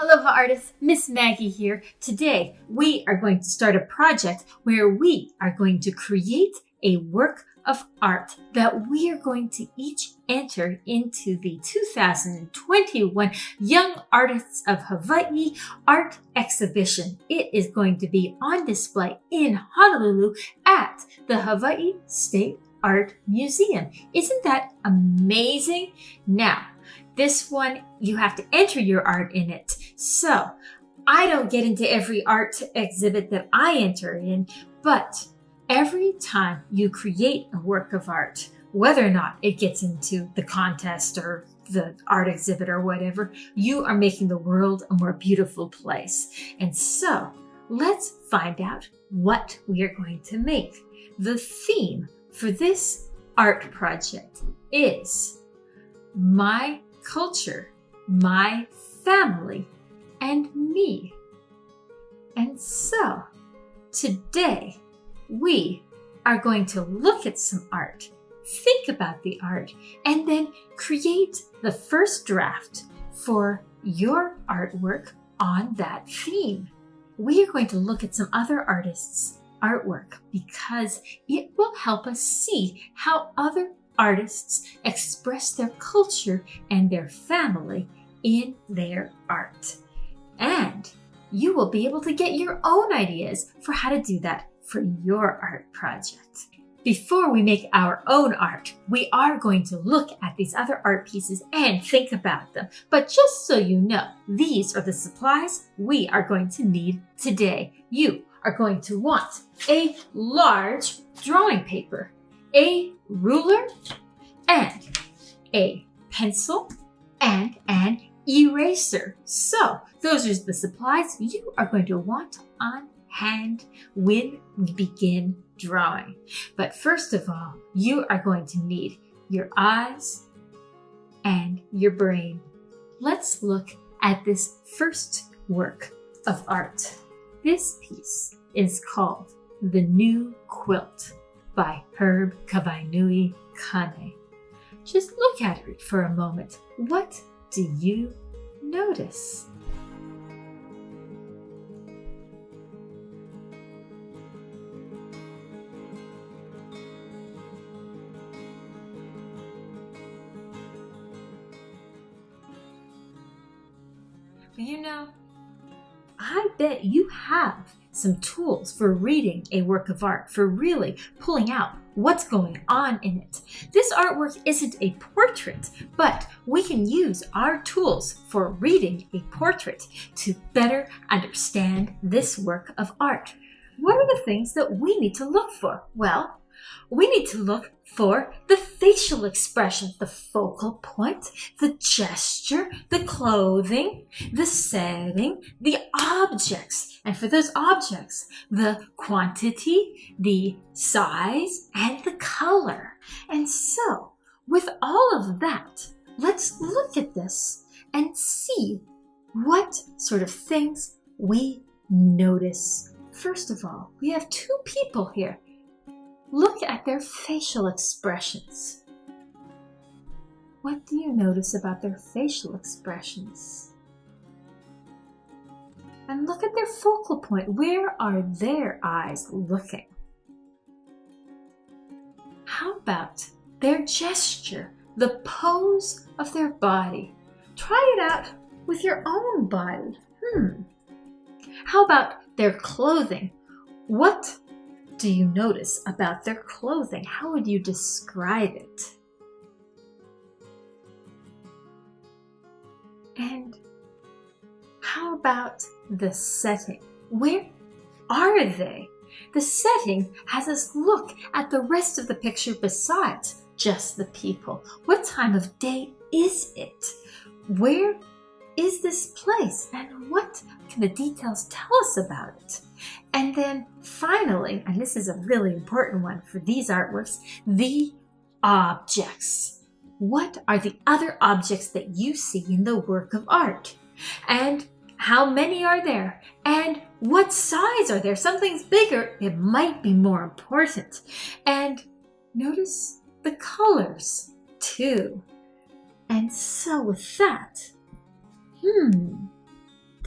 Aloha artists, Miss Maggie here. Today we are going to start a project where we are going to create a work of art that we are going to each enter into the 2021 Young Artists of Hawaii Art Exhibition. It is going to be on display in Honolulu at the Hawaii State Art Museum. Isn't that amazing? Now, this one, you have to enter your art in it. So I don't get into every art exhibit that I enter in, but every time you create a work of art, whether or not it gets into the contest or the art exhibit or whatever, you are making the world a more beautiful place. And so let's find out what we are going to make. The theme for this art project is my culture, my family, and me. And so today we are going to look at some art, think about the art, and then create the first draft for your artwork on that theme. We are going to look at some other artists' artwork because it will help us see how other artists express their culture and their family in their art. And you will be able to get your own ideas for how to do that for your art project. Before we make our own art, we are going to look at these other art pieces and think about them. But just so you know, these are the supplies we are going to need today. You are going to want a large drawing paper, a ruler, and a pencil, and an eraser. So those are the supplies you are going to want on hand when we begin drawing. But first of all, you are going to need your eyes and your brain. Let's look at this first work of art. This piece is called The New Quilt by Herb Kawainui Kane. Just look at it for a moment. What do you notice? You know, I bet you have some tools for reading a work of art, for really pulling out what's going on in it. This artwork isn't a portrait, but we can use our tools for reading a portrait to better understand this work of art. What are the things that we need to look for? Well, we need to look for the facial expression, the focal point, the gesture, the clothing, the setting, the objects. And for those objects, the quantity, the size, and the color. And so, with all of that, let's look at this and see what sort of things we notice. First of all, we have two people here. Look at their facial expressions. What do you notice about their facial expressions? And look at their focal point. Where are their eyes looking? How about their gesture, the pose of their body? Try it out with your own body. How about their clothing? What do you notice about their clothing? How would you describe it? And how about the setting? Where are they? The setting has us look at the rest of the picture besides just the people. What time of day is it? Where is this place? And what can the details tell us about it? And then finally, and this is a really important one for these artworks, the objects. What are the other objects that you see in the work of art? And how many are there? And what size are there? Something's bigger, it might be more important. And notice the colors too. And so with that,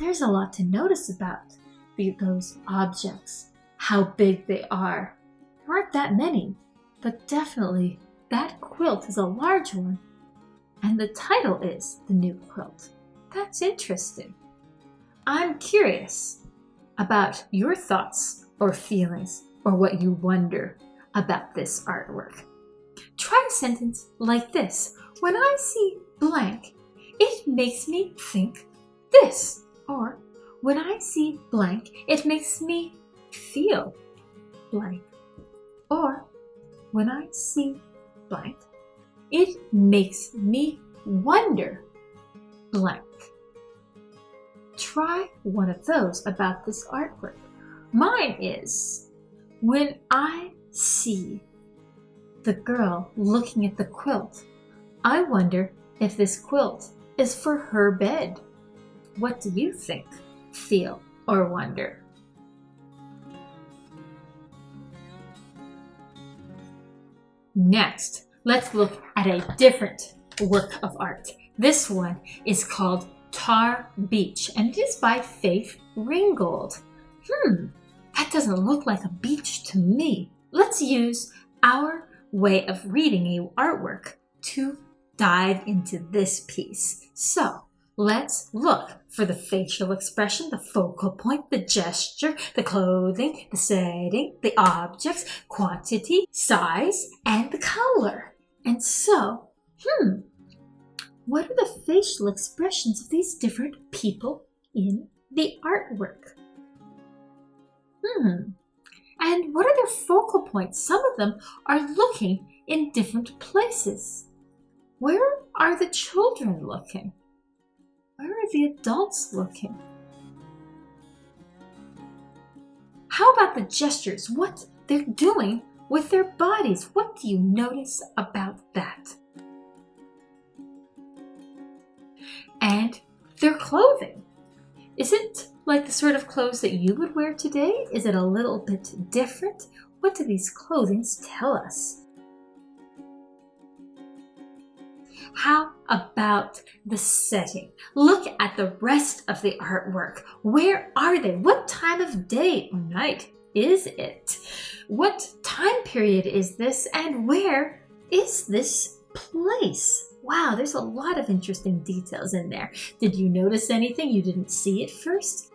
there's a lot to notice about those objects, how big they are. There aren't that many, but definitely that quilt is a large one. And the title is The New Quilt. That's interesting. I'm curious about your thoughts or feelings or what you wonder about this artwork. Try a sentence like this. When I see blank, it makes me think this. Or when I see blank, it makes me feel blank. Or when I see blank, it makes me wonder blank. Try one of those about this artwork. Mine is, when I see the girl looking at the quilt, I wonder if this quilt is for her bed. What do you think, feel, or wonder? Next, let's look at a different work of art. This one is called Tar Beach, and it is by Faith Ringgold. That doesn't look like a beach to me. Let's use our way of reading a artwork to dive into this piece. So let's look for the facial expression, the focal point, the gesture, the clothing, the setting, the objects, quantity, size, and the color. And so, what are the facial expressions of these different people in the artwork? And what are their focal points? Some of them are looking in different places. Where are the children looking? Where are the adults looking? How about the gestures? What they're doing with their bodies? What do you notice about that? And their clothing. Is it like the sort of clothes that you would wear today? Is it a little bit different? What do these clothings tell us? How about the setting? Look at the rest of the artwork. Where are they? What time of day or night is it? What time period is this? And where is this place? Wow, there's a lot of interesting details in there. Did you notice anything you didn't see at first?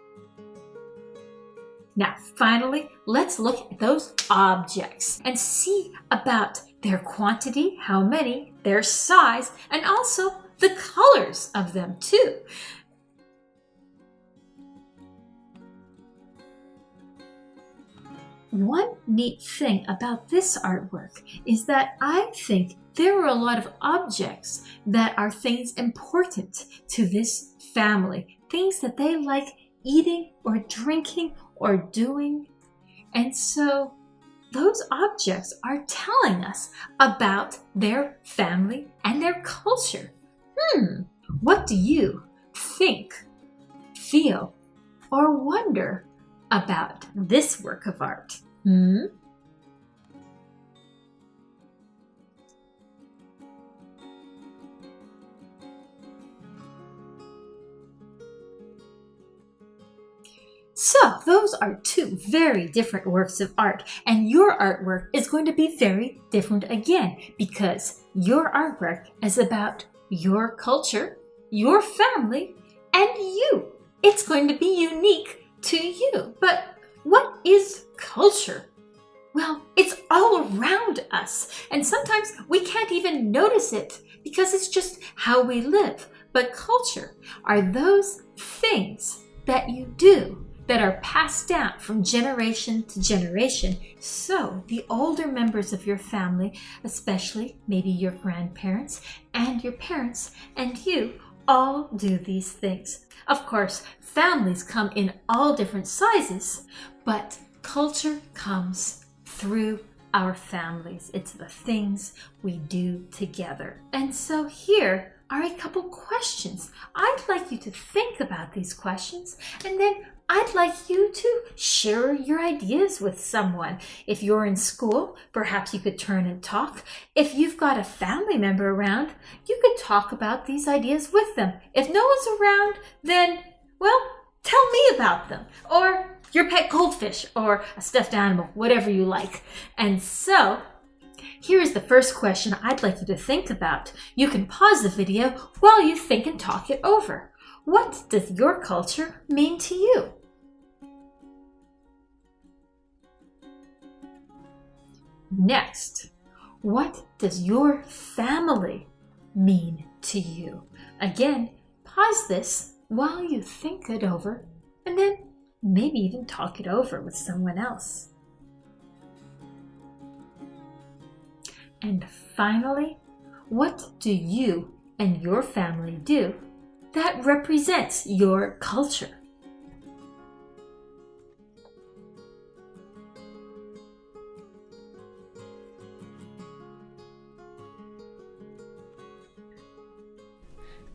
Now, finally, let's look at those objects and see about their quantity, how many, their size, and also the colors of them too. One neat thing about this artwork is that I think there are a lot of objects that are things important to this family, things that they like eating or drinking or doing. And so those objects are telling us about their family and their culture. What do you think, feel, or wonder about this work of art? So those are two very different works of art, and your artwork is going to be very different again because your artwork is about your culture, your family, and you. It's going to be unique to you. But what is culture? Well, it's all around us, and sometimes we can't even notice it because it's just how we live. But culture are those things that you do that are passed down from generation to generation. So the older members of your family, especially maybe your grandparents and your parents and you, all do these things. Of course, families come in all different sizes, but culture comes through our families. It's the things we do together. And so here are a couple questions. I'd like you to think about these questions, and then I'd like you to share your ideas with someone. If you're in school, perhaps you could turn and talk. If you've got a family member around, you could talk about these ideas with them. If no one's around, then, well, tell me about them, or your pet goldfish, or a stuffed animal, whatever you like. And so, here is the first question I'd like you to think about. You can pause the video while you think and talk it over. What does your culture mean to you? Next, what does your family mean to you? Again, pause this while you think it over, and then maybe even talk it over with someone else. And finally, what do you and your family do that represents your culture?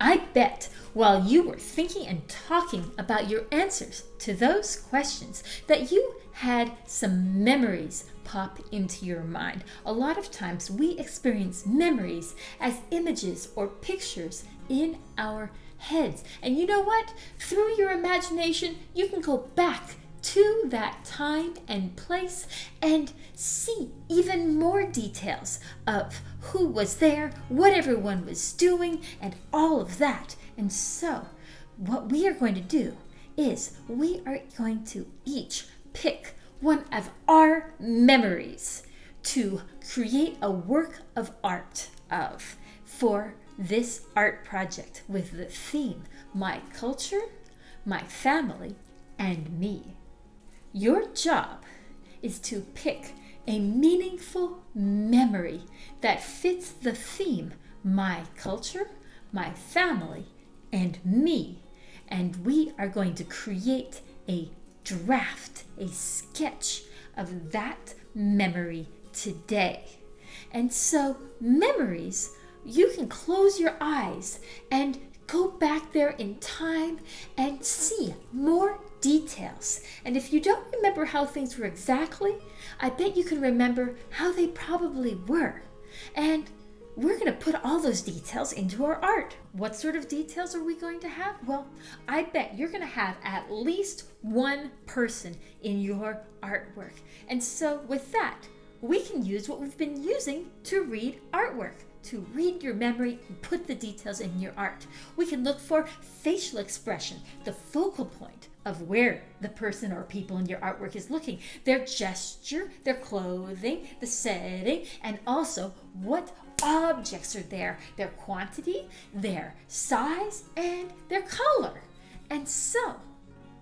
I bet while you were thinking and talking about your answers to those questions that you had some memories pop into your mind. A lot of times we experience memories as images or pictures in our heads. And you know what? Through your imagination, you can go back to that time and place and see even more details of who was there, what everyone was doing, and all of that. And so, what we are going to do is we are going to each pick one of our memories to create a work of art of for this art project with the theme, My Culture, My Family, and Me. Your job is to pick a meaningful memory that fits the theme, My Culture, My Family, and Me. And we are going to create a draft, a sketch of that memory today. And so memories, you can close your eyes and go back there in time and see more details. And if you don't remember how things were exactly, I bet you can remember how they probably were. And we're going to put all those details into our art. What sort of details are we going to have? Well, I bet you're going to have at least one person in your artwork. And so with that, we can use what we've been using to read artwork, to read your memory and put the details in your art. We can look for facial expression, the focal point of where the person or people in your artwork is looking, their gesture, their clothing, the setting, and also what objects are there, their quantity, their size, and their color. And so,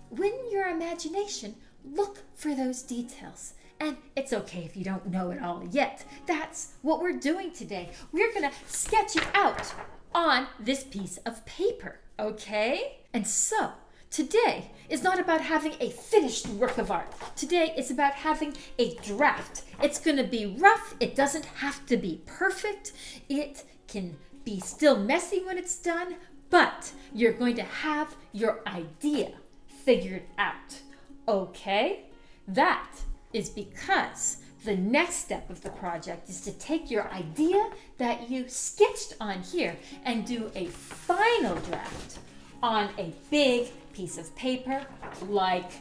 when your imagination, look for those details. And it's okay if you don't know it all yet. That's what we're doing today. We're gonna sketch it out on this piece of paper, okay? And so, today is not about having a finished work of art. Today is about having a draft. It's gonna be rough. It doesn't have to be perfect. It can be still messy when it's done, but you're going to have your idea figured out, okay? That is because the next step of the project is to take your idea that you sketched on here and do a final draft on a big piece of paper like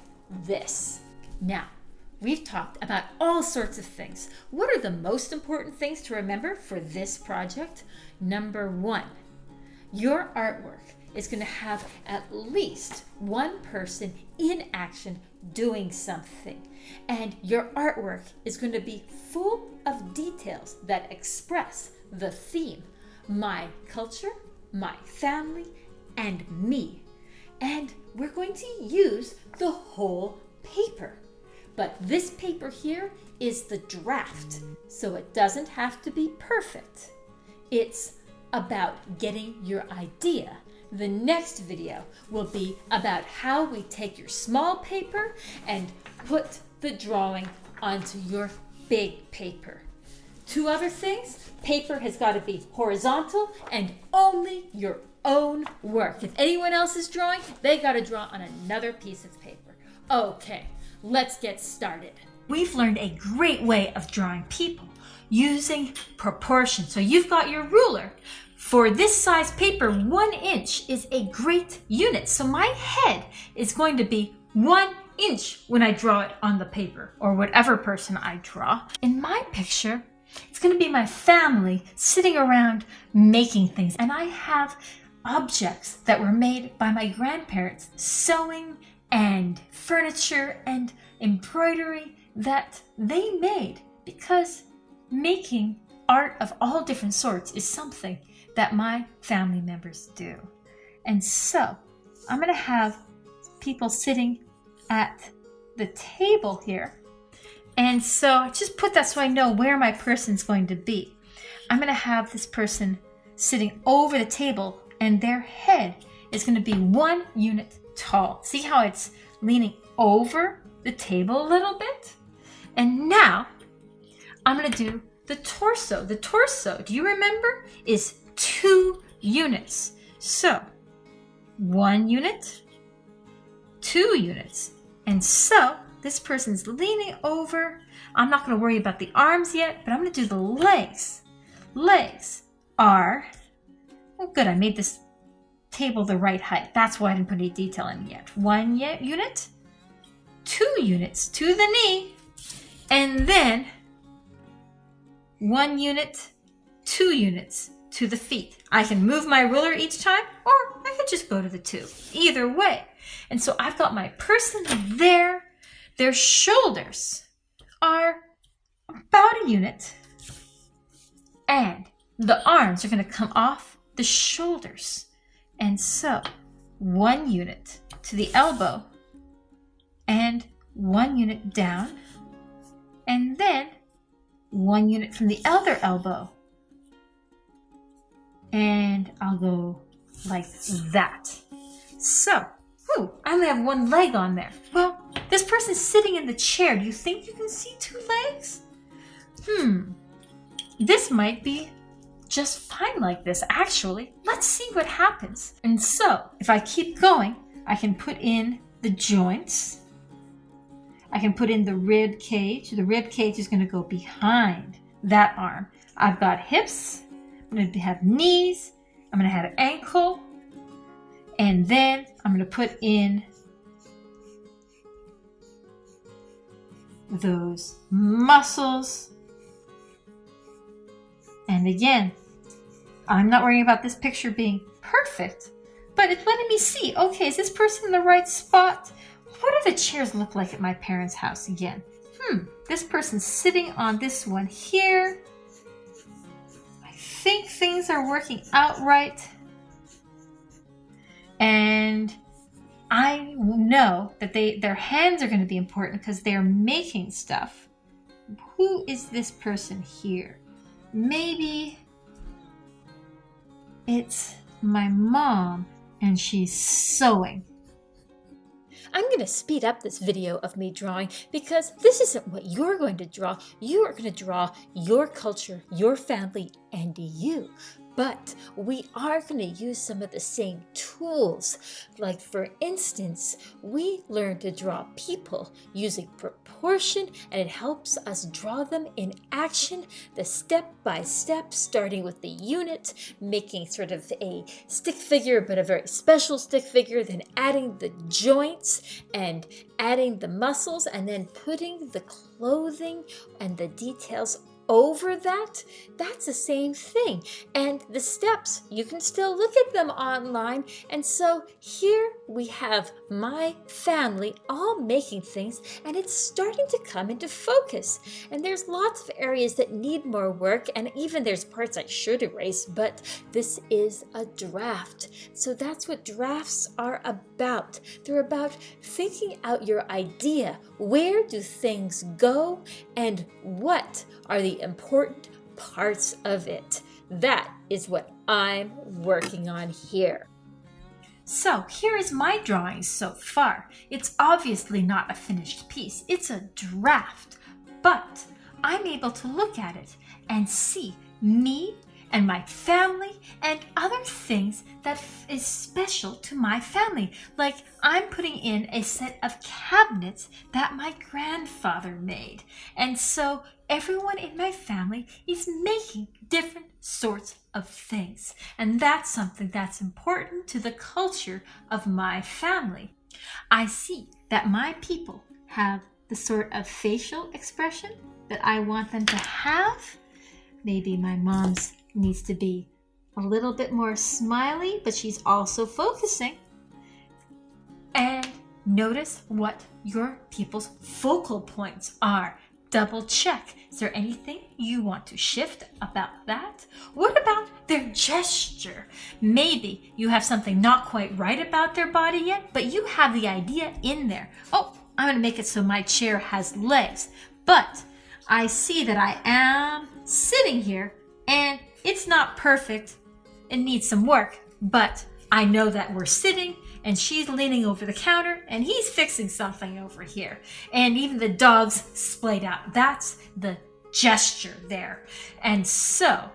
this. Now, we've talked about all sorts of things. What are the most important things to remember for this project? Number one, your artwork is going to have at least one person in action doing something. And your artwork is going to be full of details that express the theme, my culture, my family, and me. And we're going to use the whole paper. But this paper here is the draft, so it doesn't have to be perfect. It's about getting your idea. The next video will be about how we take your small paper and put the drawing onto your big paper. Two other things, paper has got to be horizontal and only your own work. If anyone else is drawing, they got to draw on another piece of paper. Okay, let's get started. We've learned a great way of drawing people using proportion. So you've got your ruler. For this size paper, 1 inch is a great unit. So my head is going to be 1 inch when I draw it on the paper, or whatever person I draw. In my picture, it's going to be my family sitting around making things. And I have objects that were made by my grandparents, sewing and furniture and embroidery that they made, because making art of all different sorts is something that my family members do. And so I'm going to have people sitting at the table here. And so I just put that so I know where my person's going to be. I'm going to have this person sitting over the table, and their head is going to be 1 unit tall. See how it's leaning over the table a little bit? And now I'm going to do the torso. The torso, do you remember, is 2 units. So 1 unit, 2 units. And so this person's leaning over. I'm not going to worry about the arms yet, but I'm going to do the legs. Legs are, oh good, I made this table the right height. That's why I didn't put any detail in yet. 1 unit, 2 units to the knee, and then 1 unit, 2 units to the feet. I can move my ruler each time, or I could just go to the 2. Either way. And so I've got my person there. Their shoulders are about 1 unit, and the arms are going to come off the shoulders. And so 1 unit to the elbow, and 1 unit down, and then 1 unit from the other elbow. And I'll go like that. So, I only have 1 leg on there. Well, this person's sitting in the chair. Do you think you can see 2 legs? This might be just fine like this, actually. Let's see what happens. And so, if I keep going, I can put in the joints. I can put in the rib cage. The rib cage is going to go behind that arm. I've got hips. I'm going to have knees. I'm going to have ankle. And then I'm going to put in those muscles. And again, I'm not worrying about this picture being perfect, but it's letting me see, okay, is this person in the right spot? What do the chairs look like at my parents' house again? This person's sitting on this one here. I think things are working out right. And I know that their hands are going to be important because they're making stuff. Who is this person here? Maybe it's my mom and she's sewing. I'm going to speed up this video of me drawing because this isn't what you're going to draw. You are going to draw your culture, your family, and you. But we are going to use some of the same tools. Like for instance, we learn to draw people using proportion, and it helps us draw them in action, the step by step, starting with the unit, making sort of a stick figure, but a very special stick figure, then adding the joints and adding the muscles, and then putting the clothing and the details over that. That's the same thing. And the steps, you can still look at them online. And so here we have my family all making things, and it's starting to come into focus. And there's lots of areas that need more work, and even there's parts I should erase, but this is a draft. So that's what drafts are about. They're about thinking out your idea. Where do things go, and what are the important parts of it? That is what I'm working on here. So here is my drawing so far. It's obviously not a finished piece. It's a draft, but I'm able to look at it and see me and my family and other things that is special to my family. Like I'm putting in a set of cabinets that my grandfather made. And so everyone in my family is making different sorts of things. And that's something that's important to the culture of my family. I see that my people have the sort of facial expression that I want them to have. Maybe my mom's needs to be a little bit more smiley, but she's also focusing. And notice what your people's focal points are. Double check. Is there anything you want to shift about that? What about their gesture? Maybe you have something not quite right about their body yet, but you have the idea in there. Oh, I'm going to make it so my chair has legs, but I see that I am sitting here and it's not perfect. It needs some work, but I know that we're sitting and she's leaning over the counter and he's fixing something over here. And even the dog's splayed out. That's the gesture there. And so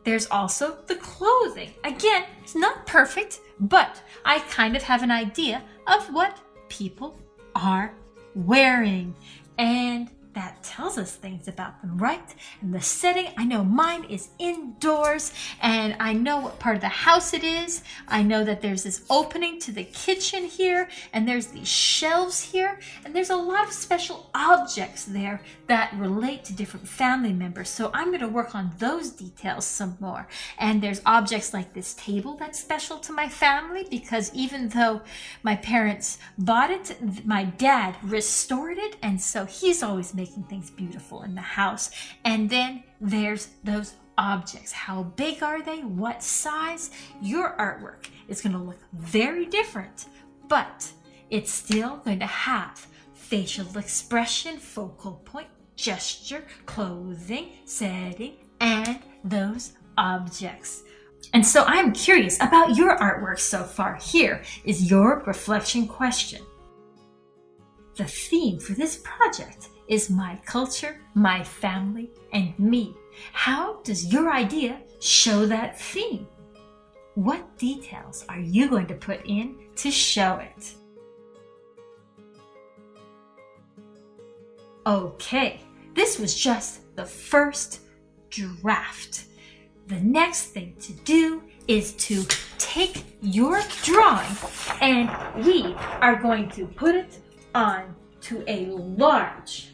there's also the clothing. Again, it's not perfect, but I kind of have an idea of what people are wearing. And that tells us things about them, right? And the setting, I know mine is indoors, and I know what part of the house it is. I know that there's this opening to the kitchen here, and there's these shelves here, and there's a lot of special objects there that relate to different family members. So I'm going to work on those details some more. And there's objects like this table that's special to my family, because even though my parents bought it, my dad restored it, and so he's always making things beautiful in the house. And then there's those objects. How big are they? What size? Your artwork is going to look very different, but it's still going to have facial expression, focal point, gesture, clothing, setting, and those objects. And so I'm curious about your artwork so far. Here is your reflection question. The theme for this project is my culture, my family, and me. How does your idea show that theme? What details are you going to put in to show it? Okay, this was just the first draft. The next thing to do is to take your drawing and we are going to put it on to a large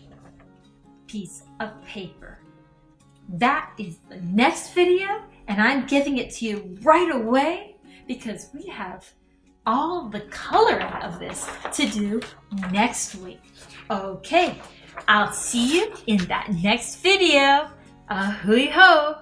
piece of paper. That is the next video, and I'm giving it to you right away because we have all the coloring of this to do next week. Okay, I'll see you in that next video. Ahui ho!